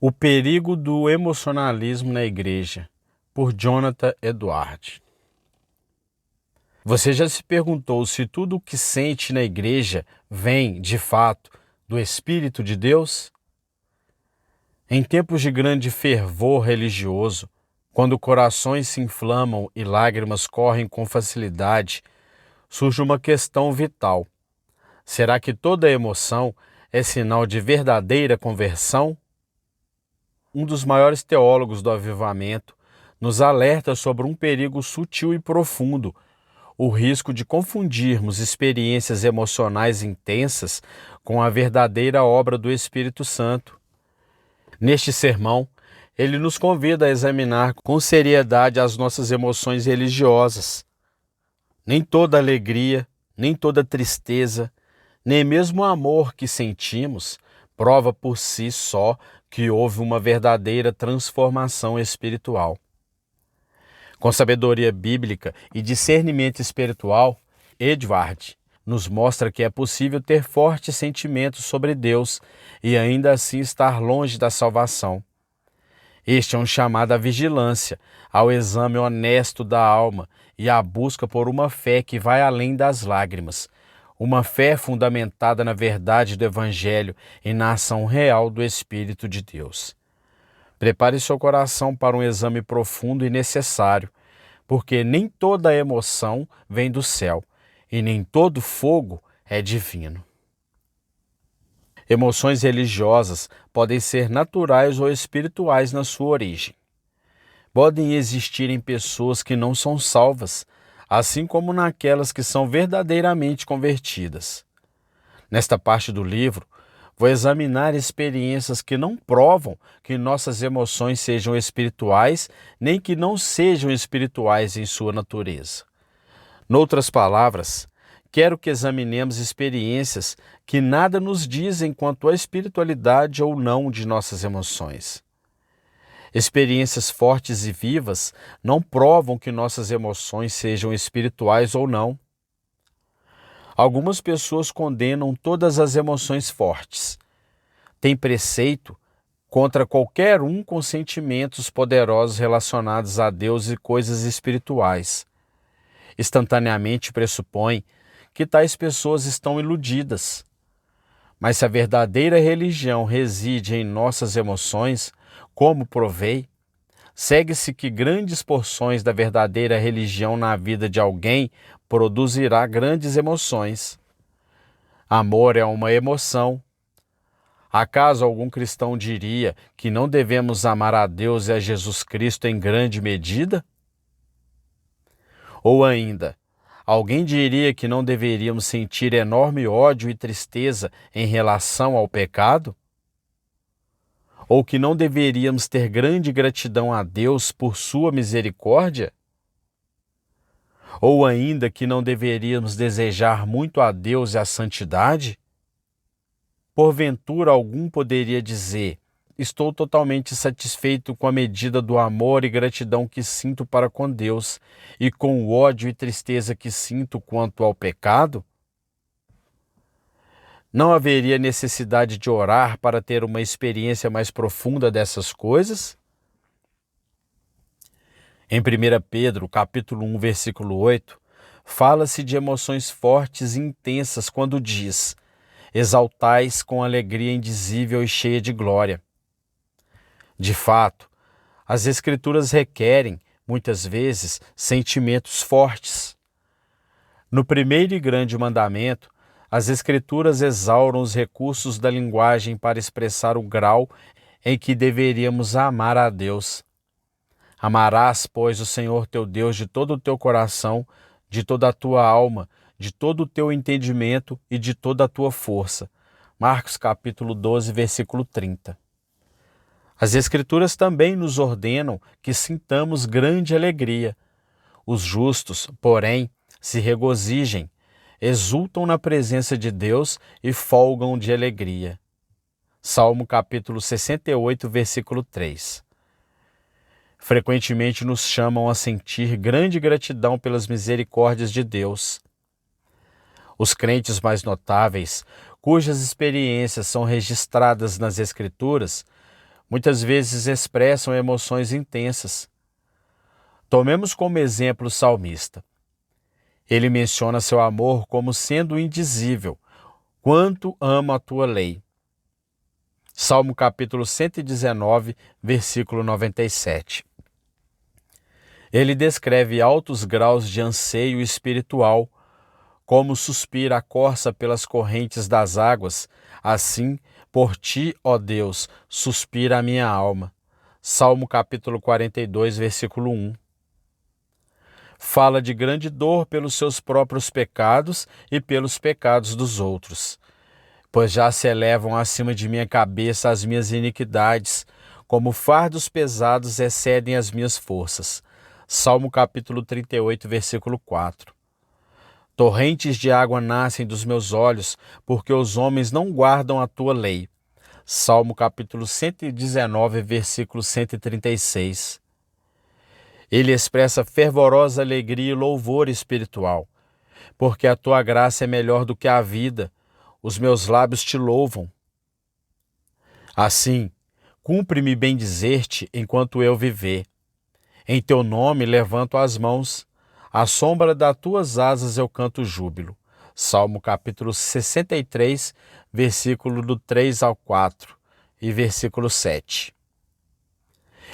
O perigo do emocionalismo na igreja, por Jonathan Edwards. Você já se perguntou se tudo o que sente na igreja vem, de fato, do Espírito de Deus? Em tempos de grande fervor religioso, quando corações se inflamam e lágrimas correm com facilidade, surge uma questão vital. Será que toda emoção é sinal de verdadeira conversão? Um dos maiores teólogos do avivamento nos alerta sobre um perigo sutil e profundo, o risco de confundirmos experiências emocionais intensas com a verdadeira obra do Espírito Santo. Neste sermão, ele nos convida a examinar com seriedade as nossas emoções religiosas. Nem toda alegria, nem toda tristeza, nem mesmo o amor que sentimos prova por si só que houve uma verdadeira transformação espiritual. Com sabedoria bíblica e discernimento espiritual, Edward nos mostra que é possível ter fortes sentimentos sobre Deus e ainda assim estar longe da salvação. Este é um chamado à vigilância, ao exame honesto da alma e à busca por uma fé que vai além das lágrimas, uma fé fundamentada na verdade do Evangelho e na ação real do Espírito de Deus. Prepare seu coração para um exame profundo e necessário, porque nem toda emoção vem do céu e nem todo fogo é divino. Emoções religiosas podem ser naturais ou espirituais na sua origem. Podem existir em pessoas que não são salvas, assim como naquelas que são verdadeiramente convertidas. Nesta parte do livro, vou examinar experiências que não provam que nossas emoções sejam espirituais, nem que não sejam espirituais em sua natureza. Noutras palavras, quero que examinemos experiências que nada nos dizem quanto à espiritualidade ou não de nossas emoções. Experiências fortes e vivas não provam que nossas emoções sejam espirituais ou não. Algumas pessoas condenam todas as emoções fortes. Têm preceito contra qualquer um com sentimentos poderosos relacionados a Deus e coisas espirituais. Instantaneamente pressupõem que tais pessoas estão iludidas. Mas se a verdadeira religião reside em nossas emoções, como provei, segue-se que grandes porções da verdadeira religião na vida de alguém produzirá grandes emoções. Amor é uma emoção. Acaso algum cristão diria que não devemos amar a Deus e a Jesus Cristo em grande medida? Ou ainda, alguém diria que não deveríamos sentir enorme ódio e tristeza em relação ao pecado? Ou que não deveríamos ter grande gratidão a Deus por sua misericórdia? Ou ainda que não deveríamos desejar muito a Deus e a santidade? Porventura algum poderia dizer: estou totalmente satisfeito com a medida do amor e gratidão que sinto para com Deus e com o ódio e tristeza que sinto quanto ao pecado? Não haveria necessidade de orar para ter uma experiência mais profunda dessas coisas? Em 1 Pedro, capítulo 1, versículo 8, fala-se de emoções fortes e intensas quando diz: exaltais com alegria indizível e cheia de glória. De fato, as Escrituras requerem, muitas vezes, sentimentos fortes. No primeiro e grande mandamento, as Escrituras exauram os recursos da linguagem para expressar o grau em que deveríamos amar a Deus. Amarás, pois, o Senhor teu Deus de todo o teu coração, de toda a tua alma, de todo o teu entendimento e de toda a tua força. Marcos capítulo 12, versículo 30. As Escrituras também nos ordenam que sintamos grande alegria. Os justos, porém, se regozijem, exultam na presença de Deus e folgam de alegria. Salmo capítulo 68, versículo 3. Frequentemente nos chamam a sentir grande gratidão pelas misericórdias de Deus. Os crentes mais notáveis, cujas experiências são registradas nas Escrituras, muitas vezes expressam emoções intensas. Tomemos como exemplo o salmista. Ele menciona seu amor como sendo indizível. Quanto amo a tua lei. Salmo capítulo 119, versículo 97. Ele descreve altos graus de anseio espiritual, como suspira a corça pelas correntes das águas, assim, por ti, ó Deus, suspira a minha alma. Salmo capítulo 42, versículo 1. Fala de grande dor pelos seus próprios pecados e pelos pecados dos outros. Pois já se elevam acima de minha cabeça as minhas iniquidades, como fardos pesados excedem as minhas forças. Salmo capítulo 38, versículo 4. Torrentes de água nascem dos meus olhos, porque os homens não guardam a tua lei. Salmo capítulo 119, versículo 136. Ele expressa fervorosa alegria e louvor espiritual, porque a tua graça é melhor do que a vida, os meus lábios te louvam. Assim, cumpre-me bem dizer-te enquanto eu viver. Em teu nome levanto as mãos, à sombra das tuas asas eu canto júbilo. Salmo capítulo 63, versículo do 3 ao 4 e versículo 7.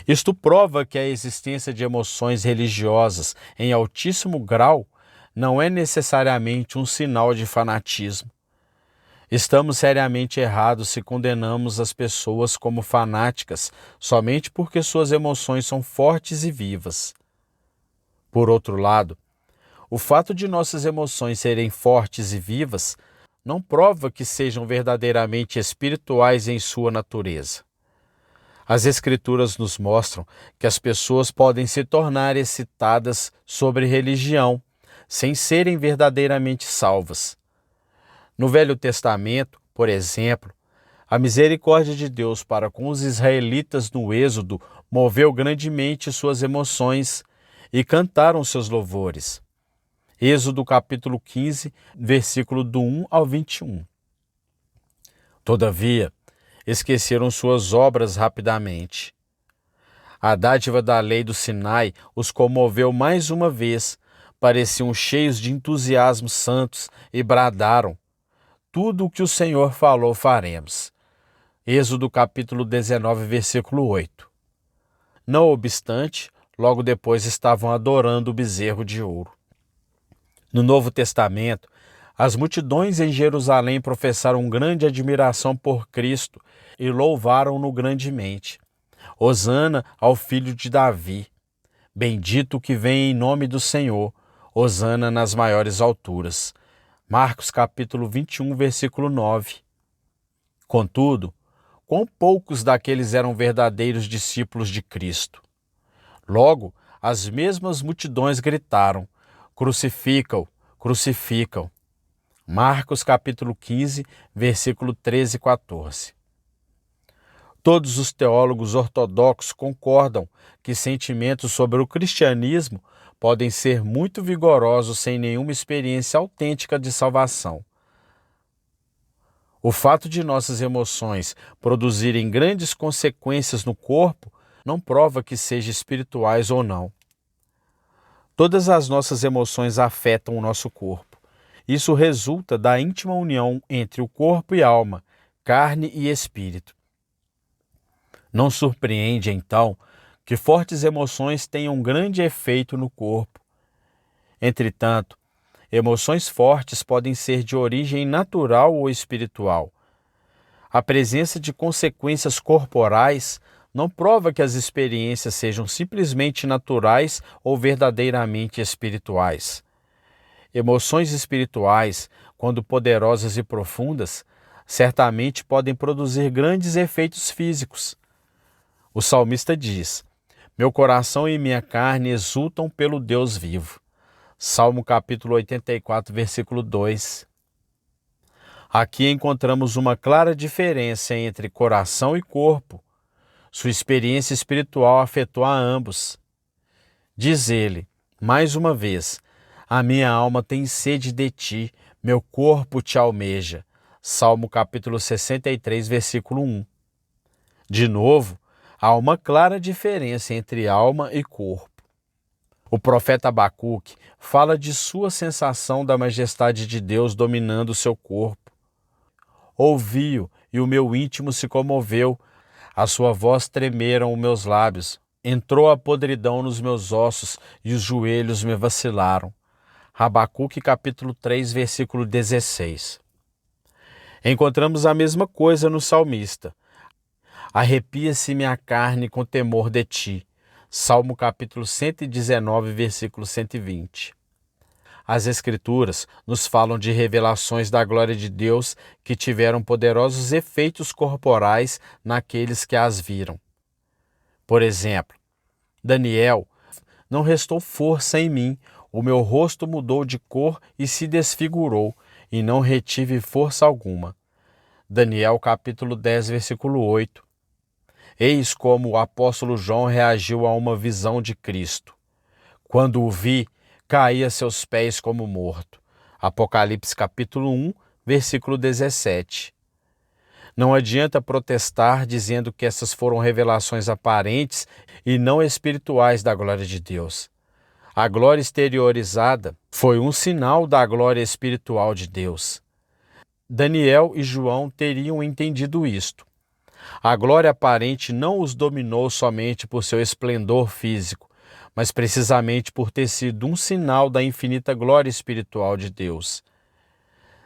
Isto prova que a existência de emoções religiosas em altíssimo grau não é necessariamente um sinal de fanatismo. Estamos seriamente errados se condenamos as pessoas como fanáticas somente porque suas emoções são fortes e vivas. Por outro lado, o fato de nossas emoções serem fortes e vivas não prova que sejam verdadeiramente espirituais em sua natureza. As Escrituras nos mostram que as pessoas podem se tornar excitadas sobre religião, sem serem verdadeiramente salvas. No Velho Testamento, por exemplo, a misericórdia de Deus para com os israelitas no Êxodo moveu grandemente suas emoções e cantaram seus louvores. Êxodo capítulo 15, versículo do 1 ao 21. Todavia, esqueceram suas obras rapidamente. A dádiva da lei do Sinai os comoveu mais uma vez, pareciam cheios de entusiasmo santos e bradaram: tudo o que o Senhor falou faremos. Êxodo capítulo 19, versículo 8. Não obstante, logo depois estavam adorando o bezerro de ouro. No Novo Testamento, as multidões em Jerusalém professaram grande admiração por Cristo e louvaram-no grandemente. Hosana ao filho de Davi. Bendito o que vem em nome do Senhor. Hosana nas maiores alturas. Marcos capítulo 21, versículo 9. Contudo, quão poucos daqueles eram verdadeiros discípulos de Cristo. Logo, as mesmas multidões gritaram: crucifica-o, crucifica-o. Marcos capítulo 15, versículo 13 e 14. Todos os teólogos ortodoxos concordam que sentimentos sobre o cristianismo podem ser muito vigorosos sem nenhuma experiência autêntica de salvação. O fato de nossas emoções produzirem grandes consequências no corpo não prova que sejam espirituais ou não. Todas as nossas emoções afetam o nosso corpo. Isso resulta da íntima união entre o corpo e alma, carne e espírito. Não surpreende, então, que fortes emoções tenham um grande efeito no corpo. Entretanto, emoções fortes podem ser de origem natural ou espiritual. A presença de consequências corporais não prova que as experiências sejam simplesmente naturais ou verdadeiramente espirituais. Emoções espirituais, quando poderosas e profundas, certamente podem produzir grandes efeitos físicos. O salmista diz: meu coração e minha carne exultam pelo Deus vivo. Salmo capítulo 84, versículo 2. Aqui encontramos uma clara diferença entre coração e corpo. Sua experiência espiritual afetou a ambos. Diz ele, mais uma vez: a minha alma tem sede de ti, meu corpo te almeja. Salmo capítulo 63, versículo 1. De novo, Há uma clara diferença entre alma e corpo. O profeta Abacuque fala de sua sensação da majestade de Deus dominando seu corpo. Ouvi-o e o meu íntimo se comoveu, a sua voz tremeram os meus lábios, entrou a podridão nos meus ossos e os joelhos me vacilaram. Abacuque capítulo 3, versículo 16. Encontramos a mesma coisa no salmista. Arrepia-se minha carne com temor de ti. Salmo capítulo 119, versículo 120. As Escrituras nos falam de revelações da glória de Deus que tiveram poderosos efeitos corporais naqueles que as viram. Por exemplo, Daniel: não restou força em mim, o meu rosto mudou de cor e se desfigurou, e não retive força alguma. Daniel capítulo 10, versículo 8. Eis como o apóstolo João reagiu a uma visão de Cristo. Quando o vi, caí a seus pés como morto. Apocalipse capítulo 1, versículo 17. Não adianta protestar dizendo que essas foram revelações aparentes e não espirituais da glória de Deus. A glória exteriorizada foi um sinal da glória espiritual de Deus. Daniel e João teriam entendido isto. A glória aparente não os dominou somente por seu esplendor físico, mas precisamente por ter sido um sinal da infinita glória espiritual de Deus.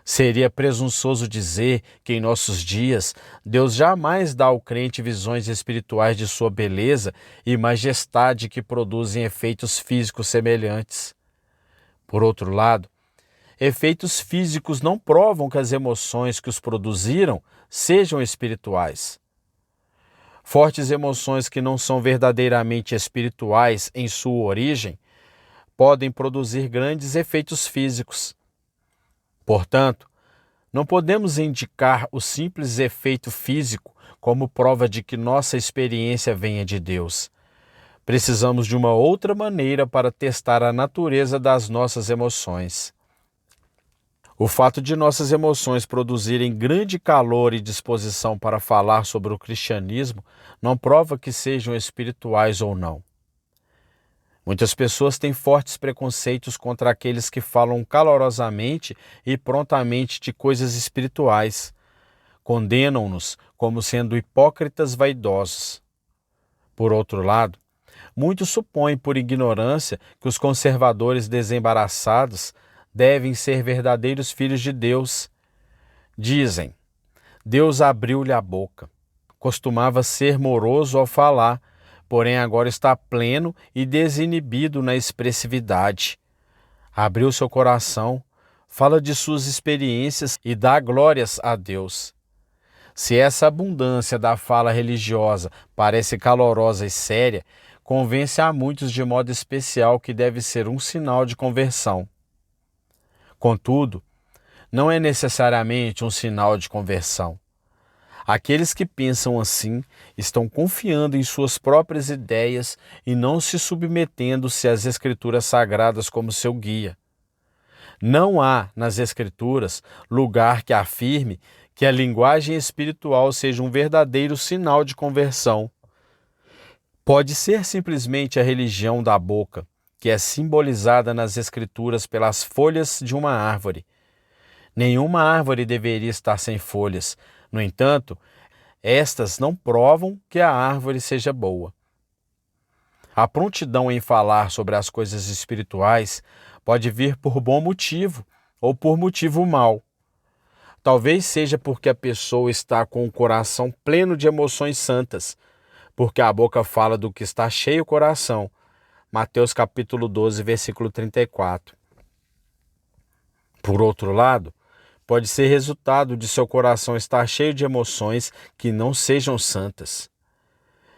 Seria presunçoso dizer que em nossos dias Deus jamais dá ao crente visões espirituais de sua beleza e majestade que produzem efeitos físicos semelhantes. Por outro lado, efeitos físicos não provam que as emoções que os produziram sejam espirituais. Fortes emoções que não são verdadeiramente espirituais em sua origem podem produzir grandes efeitos físicos. Portanto, não podemos indicar o simples efeito físico como prova de que nossa experiência venha de Deus. Precisamos de uma outra maneira para testar a natureza das nossas emoções. O fato de nossas emoções produzirem grande calor e disposição para falar sobre o cristianismo não prova que sejam espirituais ou não. Muitas pessoas têm fortes preconceitos contra aqueles que falam calorosamente e prontamente de coisas espirituais. Condenam-nos como sendo hipócritas vaidosos. Por outro lado, muitos supõem por ignorância que os conservadores desembaraçados devem ser verdadeiros filhos de Deus. Dizem: Deus abriu-lhe a boca. Costumava ser moroso ao falar, porém agora está pleno e desinibido na expressividade. Abriu seu coração, fala de suas experiências e dá glórias a Deus. Se essa abundância da fala religiosa parece calorosa e séria, convence a muitos de modo especial que deve ser um sinal de conversão. Contudo, não é necessariamente um sinal de conversão. Aqueles que pensam assim estão confiando em suas próprias ideias e não se submetendo-se às Escrituras Sagradas como seu guia. Não há nas Escrituras lugar que afirme que a linguagem espiritual seja um verdadeiro sinal de conversão. Pode ser simplesmente a religião da boca, que é simbolizada nas Escrituras pelas folhas de uma árvore. Nenhuma árvore deveria estar sem folhas. No entanto, estas não provam que a árvore seja boa. A prontidão em falar sobre as coisas espirituais pode vir por bom motivo ou por motivo mau. Talvez seja porque a pessoa está com o coração pleno de emoções santas, porque a boca fala do que está cheio o coração. Mateus capítulo 12, versículo 34. Por outro lado, pode ser resultado de seu coração estar cheio de emoções que não sejam santas.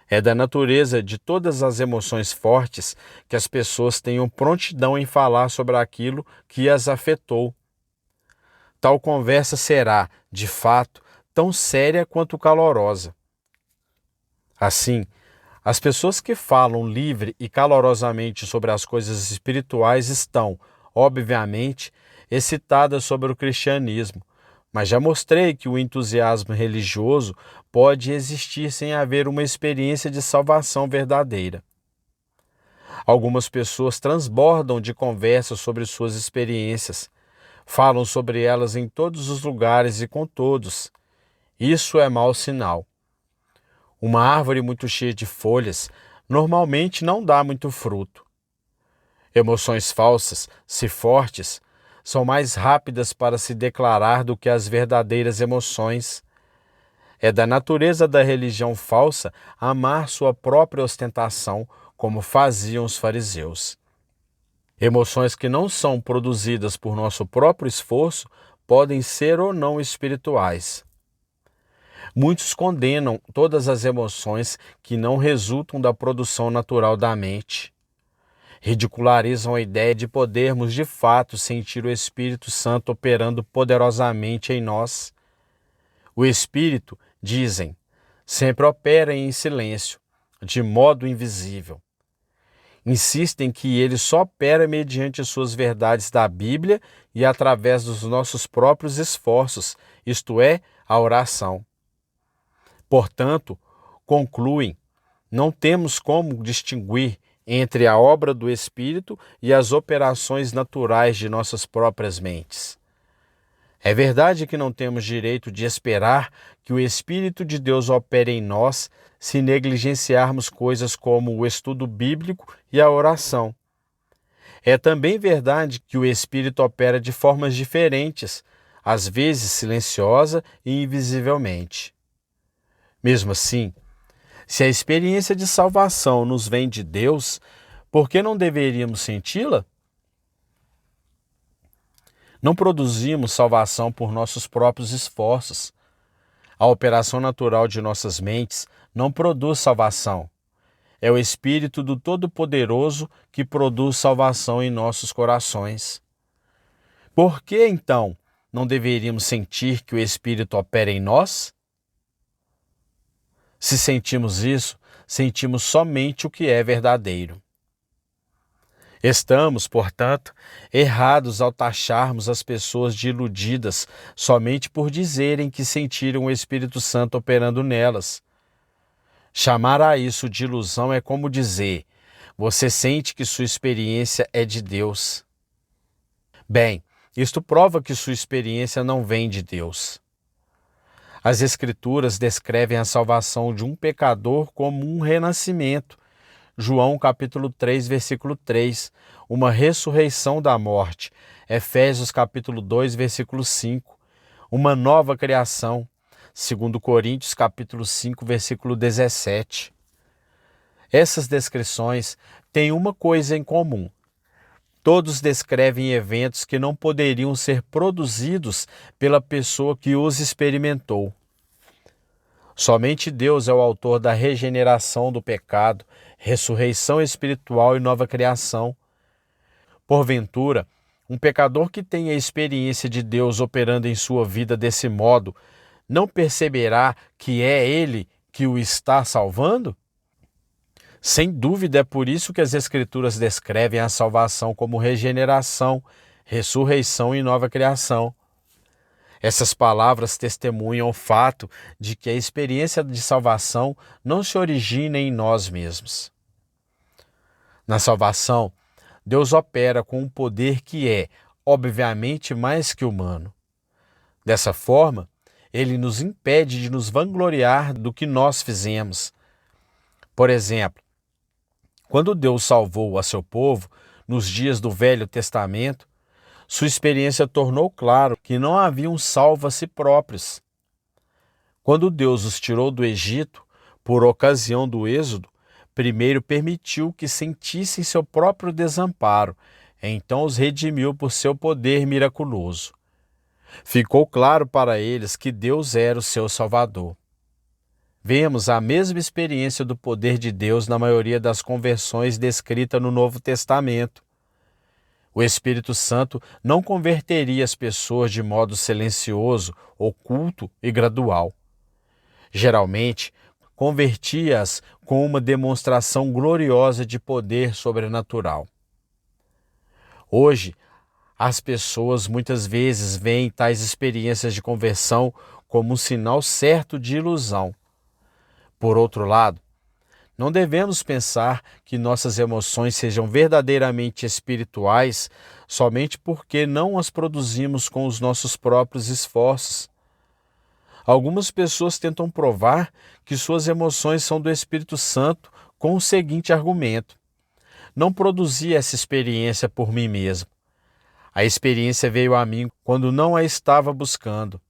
É da natureza de todas as emoções fortes que as pessoas tenham prontidão em falar sobre aquilo que as afetou. Tal conversa será, de fato, tão séria quanto calorosa. Assim, as pessoas que falam livre e calorosamente sobre as coisas espirituais estão, obviamente, excitadas sobre o cristianismo, Mas já mostrei que o entusiasmo religioso pode existir sem haver uma experiência de salvação verdadeira. Algumas pessoas transbordam de conversas sobre suas experiências, falam sobre elas em todos os lugares e com todos. Isso é mau sinal. Uma árvore muito cheia de folhas normalmente não dá muito fruto. Emoções falsas, se fortes, são mais rápidas para se declarar do que as verdadeiras emoções. É da natureza da religião falsa amar sua própria ostentação, como faziam os fariseus. Emoções que não são produzidas por nosso próprio esforço podem ser ou não espirituais. Muitos condenam todas as emoções que não resultam da produção natural da mente. Ridicularizam a ideia de podermos de fato sentir o Espírito Santo operando poderosamente em nós. O Espírito, dizem, sempre opera em silêncio, de modo invisível. Insistem que ele só opera mediante suas verdades da Bíblia e através dos nossos próprios esforços, isto é, a oração. Portanto, concluem, não temos como distinguir entre a obra do Espírito e as operações naturais de nossas próprias mentes. É verdade que não temos direito de esperar que o Espírito de Deus opere em nós se negligenciarmos coisas como o estudo bíblico e a oração. É também verdade que o Espírito opera de formas diferentes, às vezes silenciosa e invisivelmente. Mesmo assim, se a experiência de salvação nos vem de Deus, por que não deveríamos senti-la? Não produzimos salvação por nossos próprios esforços. A operação natural de nossas mentes não produz salvação. É o Espírito do Todo-Poderoso que produz salvação em nossos corações. Por que, então, não deveríamos sentir que o Espírito opera em nós? Se sentimos isso, sentimos somente o que é verdadeiro. Estamos, portanto, errados ao taxarmos as pessoas de iludidas somente por dizerem que sentiram o Espírito Santo operando nelas. Chamar a isso de ilusão é como dizer: você sente que sua experiência é de Deus. Bem, isto prova que sua experiência não vem de Deus. As Escrituras descrevem a salvação de um pecador como um renascimento. João capítulo 3, versículo 3, uma ressurreição da morte. Efésios capítulo 2, versículo 5, uma nova criação. 2 Coríntios capítulo 5, versículo 17. Essas descrições têm uma coisa em comum. Todos descrevem eventos que não poderiam ser produzidos pela pessoa que os experimentou. Somente Deus é o autor da regeneração do pecado, ressurreição espiritual e nova criação. Porventura, um pecador que tem a experiência de Deus operando em sua vida desse modo, não perceberá que é Ele que o está salvando? Sem dúvida, é por isso que as Escrituras descrevem a salvação como regeneração, ressurreição e nova criação. Essas palavras testemunham o fato de que a experiência de salvação não se origina em nós mesmos. Na salvação, Deus opera com um poder que é, obviamente, mais que humano. Dessa forma, Ele nos impede de nos vangloriar do que nós fizemos. Por exemplo, quando Deus salvou a seu povo nos dias do Velho Testamento, sua experiência tornou claro que não haviam salvo a si próprios. Quando Deus os tirou do Egito, por ocasião do êxodo, primeiro permitiu que sentissem seu próprio desamparo, então os redimiu por seu poder miraculoso. Ficou claro para eles que Deus era o seu Salvador. Vemos a mesma experiência do poder de Deus na maioria das conversões descritas no Novo Testamento. O Espírito Santo não converteria as pessoas de modo silencioso, oculto e gradual. Geralmente, convertia-as com uma demonstração gloriosa de poder sobrenatural. Hoje, As pessoas muitas vezes veem tais experiências de conversão como um sinal certo de ilusão. Por outro lado, não devemos pensar que nossas emoções sejam verdadeiramente espirituais somente porque não as produzimos com os nossos próprios esforços. Algumas pessoas tentam provar que suas emoções são do Espírito Santo com o seguinte argumento: não produzi essa experiência por mim mesmo. A experiência veio a mim quando não a estava buscando.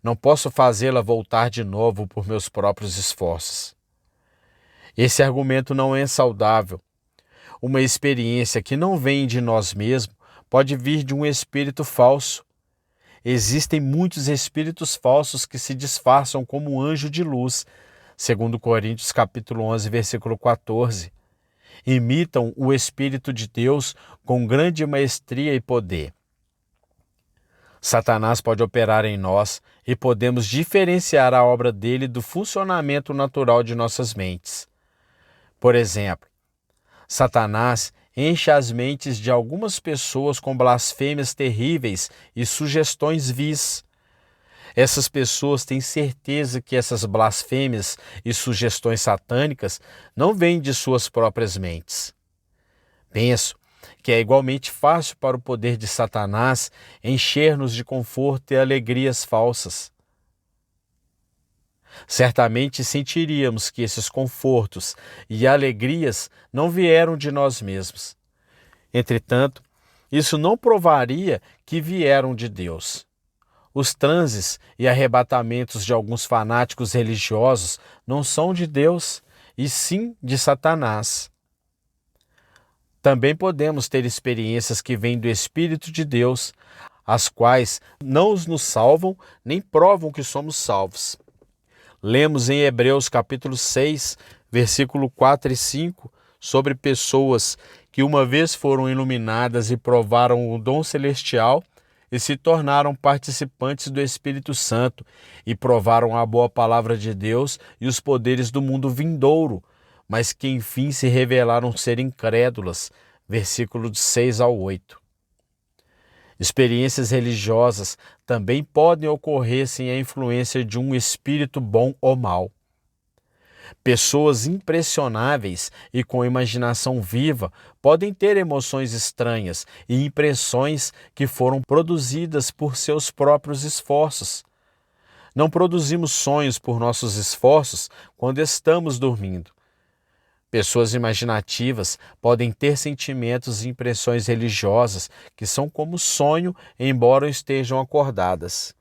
Não posso fazê-la voltar de novo por meus próprios esforços. Esse argumento não é saudável. Uma experiência que não vem de nós mesmos pode vir de um espírito falso. Existem muitos espíritos falsos que se disfarçam como anjo de luz, segundo Coríntios capítulo 11, versículo 14. Imitam o Espírito de Deus com grande maestria e poder. Satanás pode operar em nós e podemos diferenciar a obra dele do funcionamento natural de nossas mentes. Por exemplo, Satanás enche as mentes de algumas pessoas com blasfêmias terríveis e sugestões vis. Essas pessoas têm certeza que essas blasfêmias e sugestões satânicas não vêm de suas próprias mentes. Penso que é igualmente fácil para o poder de Satanás encher-nos de conforto e alegrias falsas. Certamente sentiríamos que esses confortos e alegrias não vieram de nós mesmos. Entretanto, isso não provaria que vieram de Deus. Os transes e arrebatamentos de alguns fanáticos religiosos não são de Deus, e sim de Satanás. Também podemos ter experiências que vêm do Espírito de Deus, as quais não nos salvam nem provam que somos salvos. Lemos em Hebreus capítulo 6, versículo 4 e 5, sobre pessoas que uma vez foram iluminadas e provaram o dom celestial e se tornaram participantes do Espírito Santo e provaram a boa palavra de Deus e os poderes do mundo vindouro, mas que enfim se revelaram ser incrédulas. Versículos 6 ao 8. Experiências religiosas também podem ocorrer sem a influência de um espírito bom ou mau. Pessoas impressionáveis e com imaginação viva podem ter emoções estranhas e impressões que foram produzidas por seus próprios esforços. Não produzimos sonhos por nossos esforços quando estamos dormindo. Pessoas imaginativas podem ter sentimentos e impressões religiosas que são como sonho, embora estejam acordadas.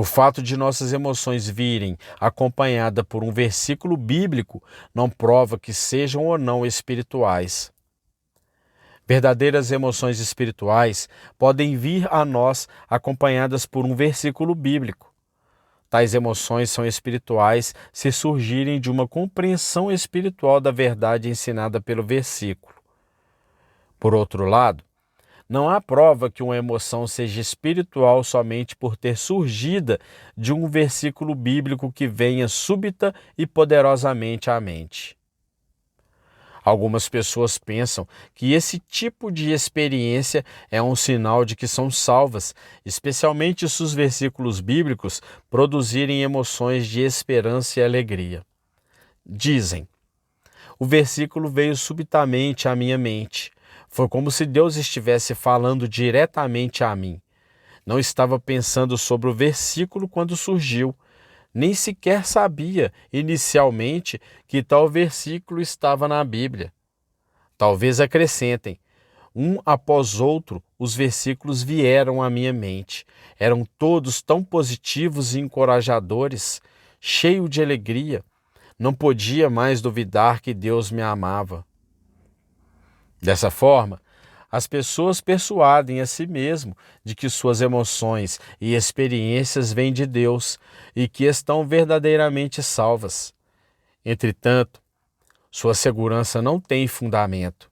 O fato de nossas emoções virem acompanhada por um versículo bíblico não prova que sejam ou não espirituais. Verdadeiras emoções espirituais podem vir a nós acompanhadas por um versículo bíblico. Tais emoções são espirituais se surgirem de uma compreensão espiritual da verdade ensinada pelo versículo. Por outro lado, não há prova que uma emoção seja espiritual somente por ter surgida de um versículo bíblico que venha súbita e poderosamente à mente. Algumas pessoas pensam que esse tipo de experiência é um sinal de que são salvas, especialmente se os versículos bíblicos produzirem emoções de esperança e alegria. Dizem: o versículo veio subitamente à minha mente. Foi como se Deus estivesse falando diretamente a mim. Não estava pensando sobre o versículo quando surgiu. Nem sequer sabia, inicialmente, que tal versículo estava na Bíblia. Talvez acrescentem: um após outro, os versículos vieram à minha mente. Eram todos tão positivos e encorajadores, cheio de alegria. Não podia mais duvidar que Deus me amava. Dessa forma, as pessoas persuadem a si mesmo de que suas emoções e experiências vêm de Deus e que estão verdadeiramente salvas. Entretanto, sua segurança não tem fundamento.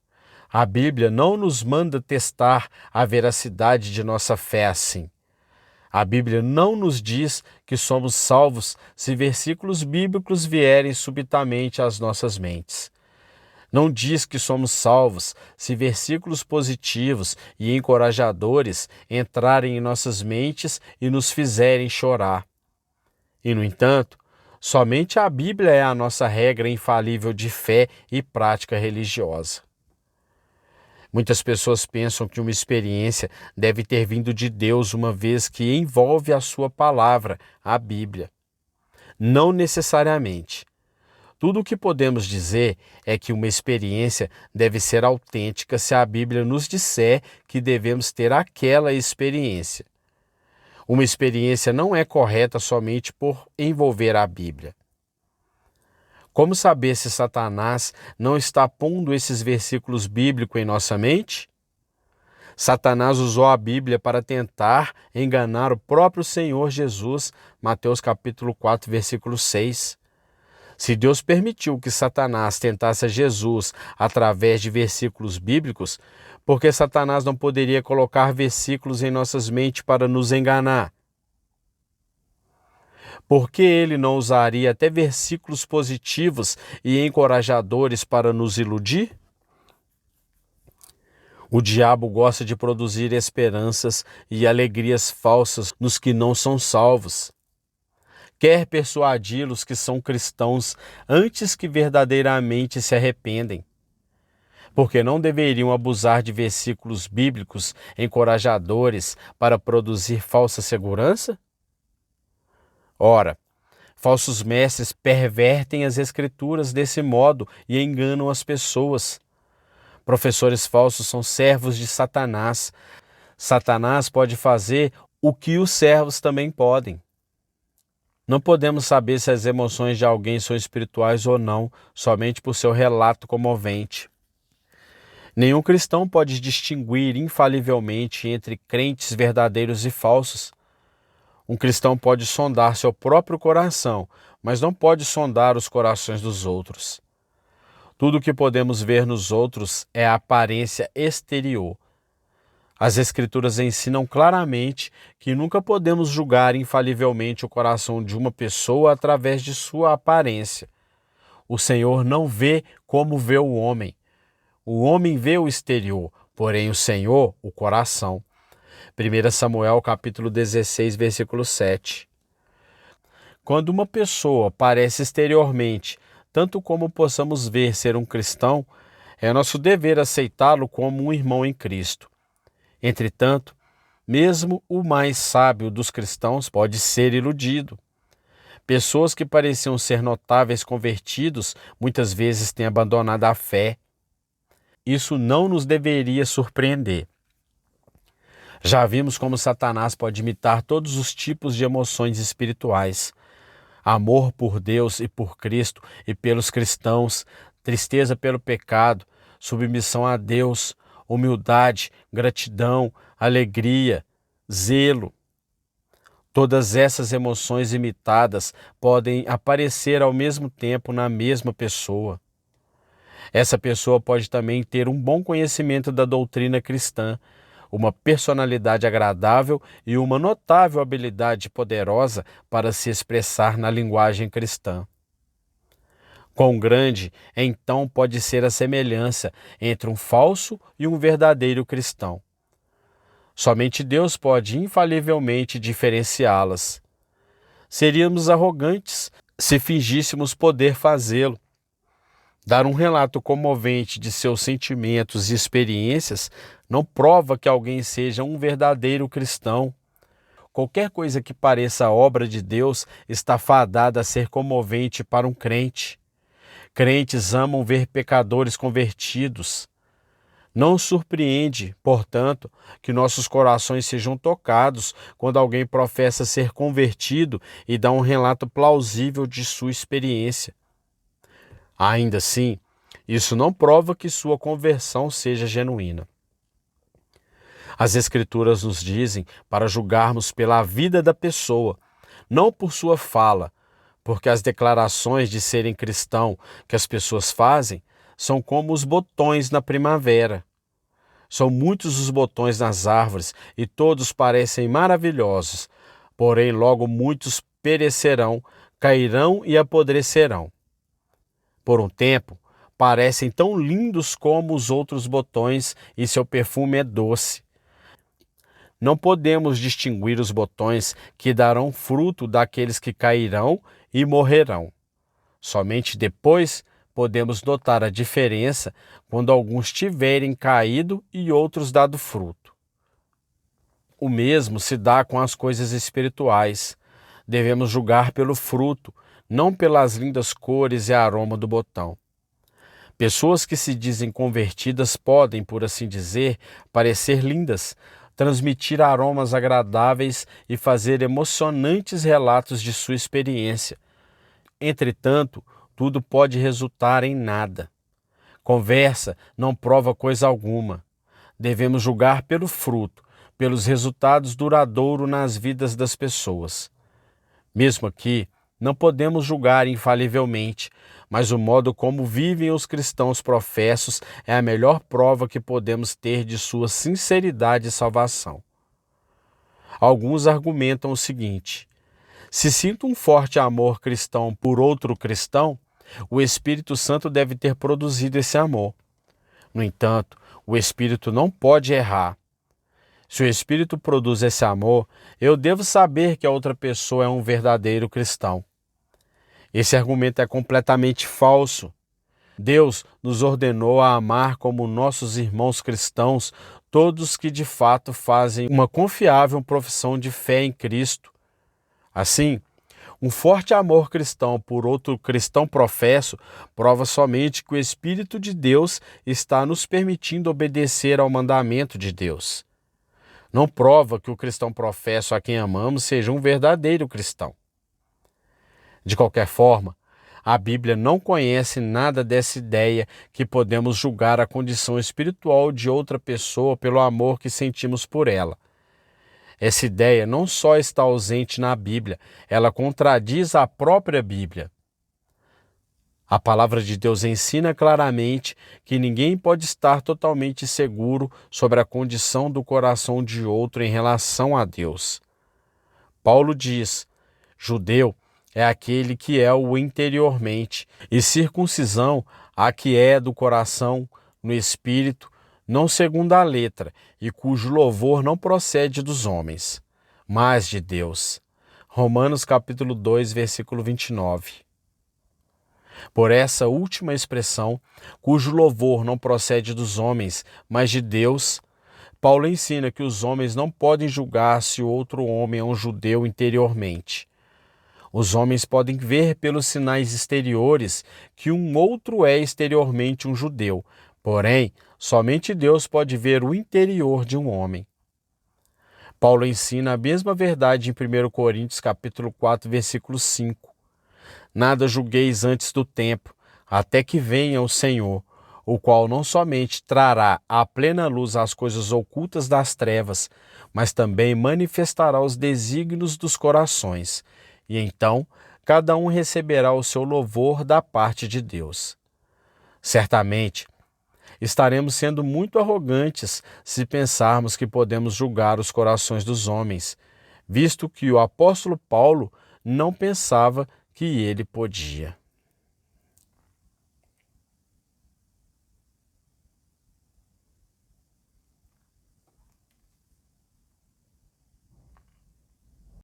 A Bíblia não nos manda testar a veracidade de nossa fé assim. A Bíblia não nos diz que somos salvos se versículos bíblicos vierem subitamente às nossas mentes. Não diz que somos salvos se versículos positivos e encorajadores entrarem em nossas mentes e nos fizerem chorar. E, no entanto, somente a Bíblia é a nossa regra infalível de fé e prática religiosa. Muitas pessoas pensam que uma experiência deve ter vindo de Deus, uma vez que envolve a sua palavra, a Bíblia. Não necessariamente. Tudo o que podemos dizer é que uma experiência deve ser autêntica se a Bíblia nos disser que devemos ter aquela experiência. Uma experiência não é correta somente por envolver a Bíblia. Como saber se Satanás não está pondo esses versículos bíblicos em nossa mente? Satanás usou a Bíblia para tentar enganar o próprio Senhor Jesus, Mateus capítulo 4, versículo 6. Se Deus permitiu que Satanás tentasse Jesus através de versículos bíblicos, por que Satanás não poderia colocar versículos em nossas mentes para nos enganar? Por que ele não usaria até versículos positivos e encorajadores para nos iludir? O diabo gosta de produzir esperanças e alegrias falsas nos que não são salvos. Quer persuadi-los que são cristãos antes que verdadeiramente se arrependem. Porque não deveriam abusar de versículos bíblicos encorajadores para produzir falsa segurança? Ora, falsos mestres pervertem as escrituras desse modo e enganam as pessoas. Professores falsos são servos de Satanás. Satanás pode fazer o que os servos também podem. Não podemos saber se as emoções de alguém são espirituais ou não, somente por seu relato comovente. Nenhum cristão pode distinguir infalivelmente entre crentes verdadeiros e falsos. Um cristão pode sondar seu próprio coração, mas não pode sondar os corações dos outros. Tudo o que podemos ver nos outros é a aparência exterior. As Escrituras ensinam claramente que nunca podemos julgar infalivelmente o coração de uma pessoa através de sua aparência. O Senhor não vê como vê o homem. O homem vê o exterior, porém o Senhor, o coração. 1 Samuel capítulo 16, versículo 7. Quando uma pessoa parece exteriormente, tanto como possamos ver ser um cristão, é nosso dever aceitá-lo como um irmão em Cristo. Entretanto, mesmo o mais sábio dos cristãos pode ser iludido. Pessoas que pareciam ser notáveis convertidos muitas vezes têm abandonado a fé. Isso não nos deveria surpreender. Já vimos como Satanás pode imitar todos os tipos de emoções espirituais. Amor por Deus e por Cristo e pelos cristãos, tristeza pelo pecado, submissão a Deus, humildade, gratidão, alegria, zelo. Todas essas emoções imitadas podem aparecer ao mesmo tempo na mesma pessoa. Essa pessoa pode também ter um bom conhecimento da doutrina cristã, uma personalidade agradável e uma notável habilidade poderosa para se expressar na linguagem cristã. Quão grande, então, pode ser a semelhança entre um falso e um verdadeiro cristão. Somente Deus pode infalivelmente diferenciá-las. Seríamos arrogantes se fingíssemos poder fazê-lo. Dar um relato comovente de seus sentimentos e experiências não prova que alguém seja um verdadeiro cristão. Qualquer coisa que pareça obra de Deus está fadada a ser comovente para um crente. Crentes amam ver pecadores convertidos. Não surpreende, portanto, que nossos corações sejam tocados quando alguém professa ser convertido e dá um relato plausível de sua experiência. Ainda assim, isso não prova que sua conversão seja genuína. As Escrituras nos dizem para julgarmos pela vida da pessoa, não por sua fala, porque as declarações de serem cristão que as pessoas fazem são como os botões na primavera. São muitos os botões nas árvores e todos parecem maravilhosos, porém logo muitos perecerão, cairão e apodrecerão. Por um tempo, parecem tão lindos como os outros botões e seu perfume é doce. Não podemos distinguir os botões que darão fruto daqueles que cairão e morrerão. Somente depois podemos notar a diferença quando alguns tiverem caído e outros dado fruto. O mesmo se dá com as coisas espirituais. Devemos julgar pelo fruto, não pelas lindas cores e aroma do botão. Pessoas que se dizem convertidas podem, por assim dizer, parecer lindas, transmitir aromas agradáveis e fazer emocionantes relatos de sua experiência. Entretanto, tudo pode resultar em nada. Conversa não prova coisa alguma. Devemos julgar pelo fruto, pelos resultados duradouros nas vidas das pessoas. Mesmo aqui, não podemos julgar infalivelmente, mas o modo como vivem os cristãos professos é a melhor prova que podemos ter de sua sinceridade e salvação. Alguns argumentam o seguinte: se sinto um forte amor cristão por outro cristão, o Espírito Santo deve ter produzido esse amor. No entanto, o Espírito não pode errar. Se o Espírito produz esse amor, eu devo saber que a outra pessoa é um verdadeiro cristão. Esse argumento é completamente falso. Deus nos ordenou a amar como nossos irmãos cristãos todos que de fato fazem uma confiável profissão de fé em Cristo. Assim, um forte amor cristão por outro cristão professo prova somente que o Espírito de Deus está nos permitindo obedecer ao mandamento de Deus. Não prova que o cristão professo a quem amamos seja um verdadeiro cristão. De qualquer forma, a Bíblia não conhece nada dessa ideia que podemos julgar a condição espiritual de outra pessoa pelo amor que sentimos por ela. Essa ideia não só está ausente na Bíblia, ela contradiz a própria Bíblia. A palavra de Deus ensina claramente que ninguém pode estar totalmente seguro sobre a condição do coração de outro em relação a Deus. Paulo diz: judeu é aquele que é o interiormente, e circuncisão a que é do coração, no espírito, não segundo a letra, e cujo louvor não procede dos homens, mas de Deus. Romanos capítulo 2, versículo 29. Por essa última expressão, cujo louvor não procede dos homens, mas de Deus, Paulo ensina que os homens não podem julgar se o outro homem é um judeu interiormente. Os homens podem ver pelos sinais exteriores que um outro é exteriormente um judeu, porém, somente Deus pode ver o interior de um homem. Paulo ensina a mesma verdade em 1 Coríntios capítulo 4, versículo 5. Nada julgueis antes do tempo, até que venha o Senhor, o qual não somente trará à plena luz as coisas ocultas das trevas, mas também manifestará os desígnios dos corações. E então, cada um receberá o seu louvor da parte de Deus. Certamente, estaremos sendo muito arrogantes se pensarmos que podemos julgar os corações dos homens, visto que o apóstolo Paulo não pensava que ele podia.